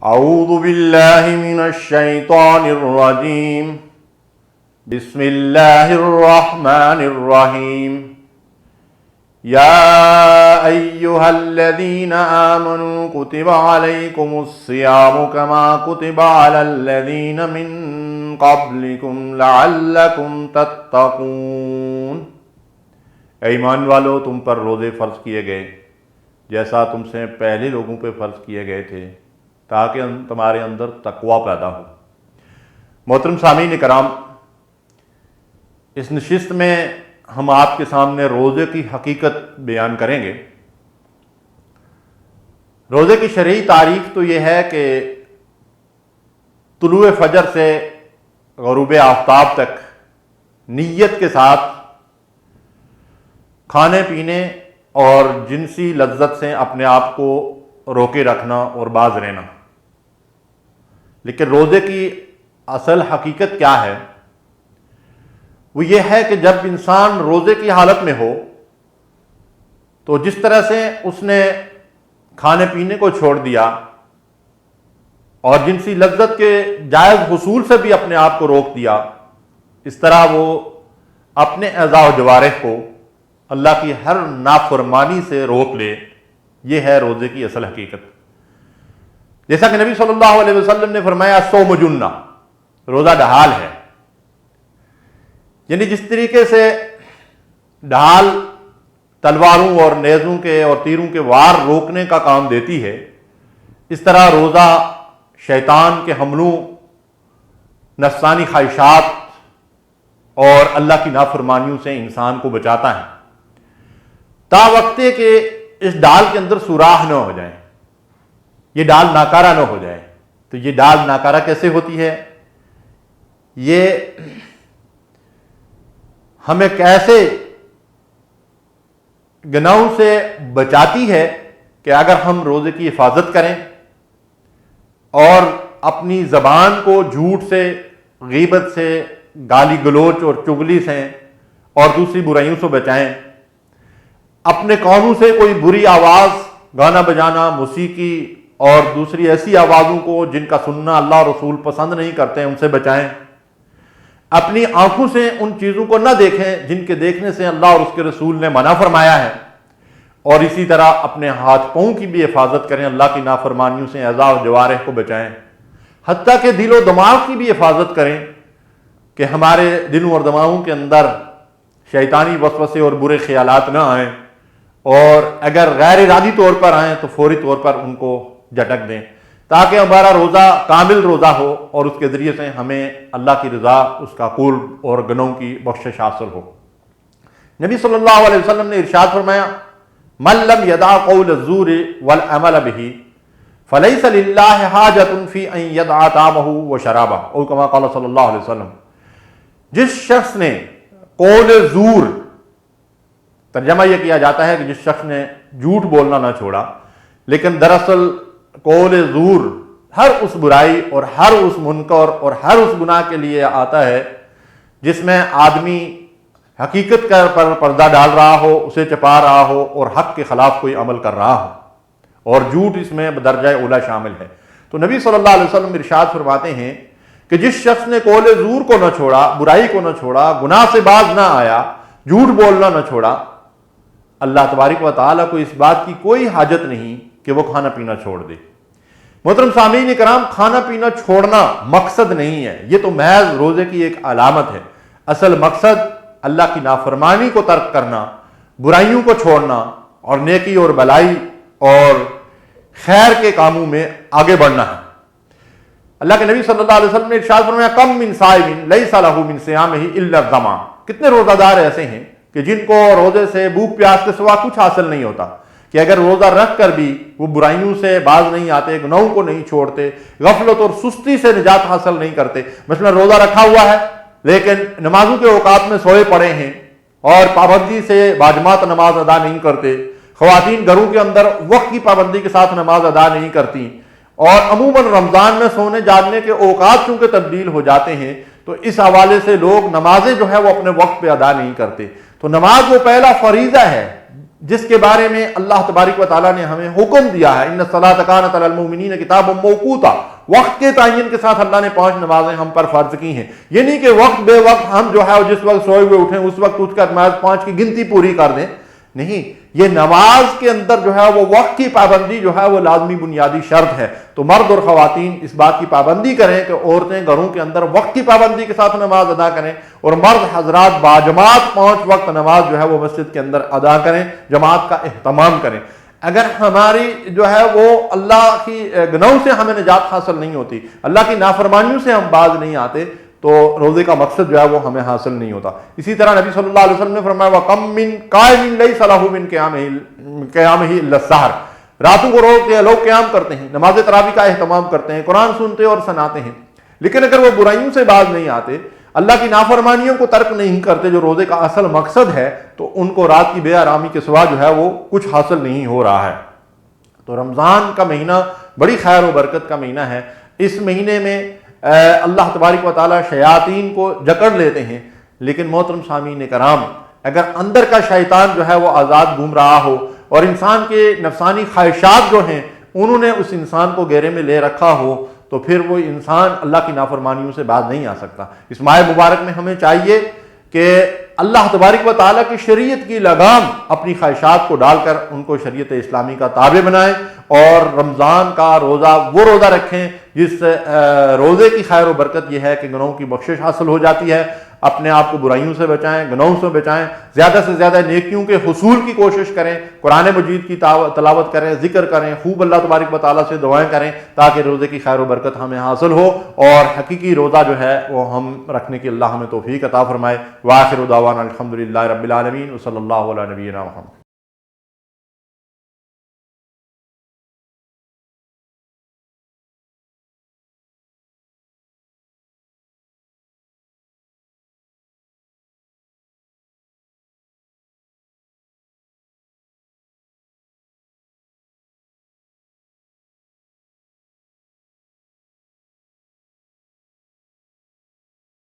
اعوذ باللہ من الشیطان الرجیم بسم اللہ الرحمن الرحیم یا ایہا الذین آمنوا کتب علیکم الصیام کما کتب علی الذین من قبلکم لعلکم تتقون۔ اے ایمان والو، تم پر روزے فرض کیے گئے جیسا تم سے پہلے لوگوں پہ فرض کیے گئے تھے تاکہ تمہارے اندر تقوی پیدا ہو۔ محترم سامعین کرام، اس نشست میں ہم آپ کے سامنے روزے کی حقیقت بیان کریں گے۔ روزے کی شرعی تعریف تو یہ ہے کہ طلوع فجر سے غروب آفتاب تک نیت کے ساتھ کھانے پینے اور جنسی لذت سے اپنے آپ کو روکے رکھنا اور باز رہنا۔ لیکن روزے کی اصل حقیقت کیا ہے؟ وہ یہ ہے کہ جب انسان روزے کی حالت میں ہو تو جس طرح سے اس نے کھانے پینے کو چھوڑ دیا اور جنسی لذت کے جائز حصول سے بھی اپنے آپ کو روک دیا، اس طرح وہ اپنے اعضاء و جوارح کو اللہ کی ہر نافرمانی سے روک لے۔ یہ ہے روزے کی اصل حقیقت۔ جیسا کہ نبی صلی اللہ علیہ وسلم نے فرمایا، الصوم جنہ، روزہ ڈھال ہے۔ یعنی جس طریقے سے ڈھال تلواروں اور نیزوں کے اور تیروں کے وار روکنے کا کام دیتی ہے، اس طرح روزہ شیطان کے حملوں، نفسانی خواہشات اور اللہ کی نافرمانیوں سے انسان کو بچاتا ہے، تا وقتے کہ اس ڈال کے اندر سوراخ نہ ہو جائے، یہ ڈال ناکارہ نہ ہو جائے۔ تو یہ ڈال ناکارہ کیسے ہوتی ہے؟ یہ ہمیں کیسے گناہوں سے بچاتی ہے کہ اگر ہم روزے کی حفاظت کریں اور اپنی زبان کو جھوٹ سے، غیبت سے، گالی گلوچ اور چغلی سے اور دوسری برائیوں سے بچائیں، اپنے کانوں سے کوئی بری آواز، گانا بجانا، موسیقی اور دوسری ایسی آوازوں کو جن کا سننا اللہ اور رسول پسند نہیں کرتے ہیں، ان سے بچائیں۔ اپنی آنکھوں سے ان چیزوں کو نہ دیکھیں جن کے دیکھنے سے اللہ اور اس کے رسول نے منع فرمایا ہے، اور اسی طرح اپنے ہاتھ پاؤں کی بھی حفاظت کریں، اللہ کی نافرمانیوں سے اعضاء و جوارح کو بچائیں، حتیٰ کہ دل و دماغ کی بھی حفاظت کریں کہ ہمارے دلوں اور دماغوں کے اندر شیطانی وسوسے اور برے خیالات نہ آئیں، اور اگر غیر ارادی طور پر آئیں تو فوری طور پر ان کو جھٹک دیں، تاکہ ہمارا روزہ کامل روزہ ہو اور اس کے ذریعے سے ہمیں اللہ کی رضا، اس کا قرب اور گناہوں کی بخشش حاصل ہو۔ نبی صلی اللہ علیہ وسلم نے ارشاد فرمایا، من لم يدع قول الزور والعمل به فليس لله حاجة في ان يدع طعامه وشرابه، او كما قال صلی اللہ علیہ وسلم۔ جس شخص نے قول زور، ترجمہ یہ کیا جاتا ہے کہ جس شخص نے جھوٹ بولنا نہ چھوڑا، لیکن دراصل قول زور ہر اس برائی اور ہر اس منکر اور ہر اس گناہ کے لیے آتا ہے جس میں آدمی حقیقت پر پردہ ڈال رہا ہو، اسے چھپا رہا ہو اور حق کے خلاف کوئی عمل کر رہا ہو، اور جھوٹ اس میں بدرجہ اولا شامل ہے۔ تو نبی صلی اللہ علیہ وسلم ارشاد فرماتے ہیں کہ جس شخص نے قول زور کو نہ چھوڑا، برائی کو نہ چھوڑا، گناہ سے باز نہ آیا، جھوٹ بولنا نہ چھوڑا، اللہ تبارک و تعالیٰ کو اس بات کی کوئی حاجت نہیں کہ وہ کھانا پینا چھوڑ دے۔ محترم سامعین کرام، کھانا پینا چھوڑنا مقصد نہیں ہے، یہ تو محض روزے کی ایک علامت ہے۔ اصل مقصد اللہ کی نافرمانی کو ترک کرنا، برائیوں کو چھوڑنا اور نیکی اور بلائی اور خیر کے کاموں میں آگے بڑھنا ہے۔ اللہ کے نبی صلی اللہ علیہ وسلم نے ارشاد فرمایا، کم من صائم لیس لہ من صیامہ الا الظمأ۔ کتنے روزہ دار ایسے ہیں کہ جن کو روزے سے بھوک پیاس کے سوا کچھ حاصل نہیں ہوتا، کہ اگر روزہ رکھ کر بھی وہ برائیوں سے باز نہیں آتے، گناہوں کو نہیں چھوڑتے، غفلت اور سستی سے نجات حاصل نہیں کرتے۔ مثلا روزہ رکھا ہوا ہے لیکن نمازوں کے اوقات میں سوئے پڑے ہیں اور پابندی سے باجماعت نماز ادا نہیں کرتے، خواتین گھروں کے اندر وقت کی پابندی کے ساتھ نماز ادا نہیں کرتی، اور عموماً رمضان میں سونے جاگنے کے اوقات چونکہ تبدیل ہو جاتے ہیں، تو اس حوالے سے لوگ نمازیں جو ہے وہ اپنے وقت پہ ادا نہیں کرتے۔ تو نماز وہ پہلا فریضہ ہے جس کے بارے میں اللہ تبارک و تعالیٰ نے ہمیں حکم دیا ہے، ان الصلاۃ کانت علی المؤمنین کتابا موقوتا، وقت کے تعین کے ساتھ اللہ نے 5 نمازیں ہم پر فرض کی ہیں۔ یہ نہیں کہ وقت بے وقت ہم جو ہے جس وقت سوئے ہوئے اٹھیں اس وقت اٹھ کر نماز 5 کی گنتی پوری کر دیں، نہیں، یہ نماز کے اندر جو ہے وہ وقت کی پابندی جو ہے وہ لازمی بنیادی شرط ہے۔ تو مرد اور خواتین اس بات کی پابندی کریں کہ عورتیں گھروں کے اندر وقت کی پابندی کے ساتھ نماز ادا کریں، اور مرد حضرات باجماعت 5 وقت نماز جو ہے وہ مسجد کے اندر ادا کریں، جماعت کا اہتمام کریں۔ اگر ہماری جو ہے وہ اللہ کی گناہوں سے ہمیں نجات حاصل نہیں ہوتی، اللہ کی نافرمانیوں سے ہم باز نہیں آتے، تو روزے کا مقصد جو ہے وہ ہمیں حاصل نہیں ہوتا۔ اسی طرح نبی صلی اللہ علیہ وسلم نے فرمایا وَكَمْ مِنْ قَائِمٍ لَيْسَ لَهُ مِنْ قِيَامِهِ إِلَّا السَّحْرُ، راتوں کو روز کے لوگ قیام کرتے ہیں، نماز تراویح کا اہتمام کرتے ہیں، قرآن سنتے اور سناتے ہیں، لیکن اگر وہ برائیوں سے باز نہیں آتے، اللہ کی نافرمانیوں کو ترک نہیں کرتے جو روزے کا اصل مقصد ہے، تو ان کو رات کی بے آرامی کے سوا جو ہے وہ کچھ حاصل نہیں ہو رہا ہے۔ تو رمضان کا مہینہ بڑی خیر و برکت کا مہینہ ہے۔ اس مہینے میں اللہ تبارک و تعالیٰ شیاطین کو جکڑ لیتے ہیں، لیکن محترم سامعین کرام، اگر اندر کا شیطان جو ہے وہ آزاد گھوم رہا ہو اور انسان کے نفسانی خواہشات جو ہیں انہوں نے اس انسان کو گھیرے میں لے رکھا ہو، تو پھر وہ انسان اللہ کی نافرمانیوں سے باز نہیں آ سکتا۔ اس ماہ مبارک میں ہمیں چاہیے کہ اللہ تبارک و تعالیٰ کی شریعت کی لگام اپنی خواہشات کو ڈال کر ان کو شریعت اسلامی کا تابع بنائیں، اور رمضان کا روزہ وہ روزہ رکھیں جس روزے کی خیر و برکت یہ ہے کہ گناہوں کی بخشش حاصل ہو جاتی ہے۔ اپنے آپ کو برائیوں سے بچائیں، گناہوں سے بچائیں، زیادہ سے زیادہ نیکیوں کے حصول کی کوشش کریں، قرآن مجید کی تلاوت کریں، ذکر کریں، خوب اللہ تبارک و تعالیٰ سے دعائیں کریں تاکہ روزے کی خیر و برکت ہمیں حاصل ہو، اور حقیقی روزہ جو ہے وہ ہم رکھنے کی اللہ ہمیں توفیق عطا فرمائے۔ وآخر دعوانا الحمدللہ رب العالمین، وصلی اللہ علی نبینا محمد۔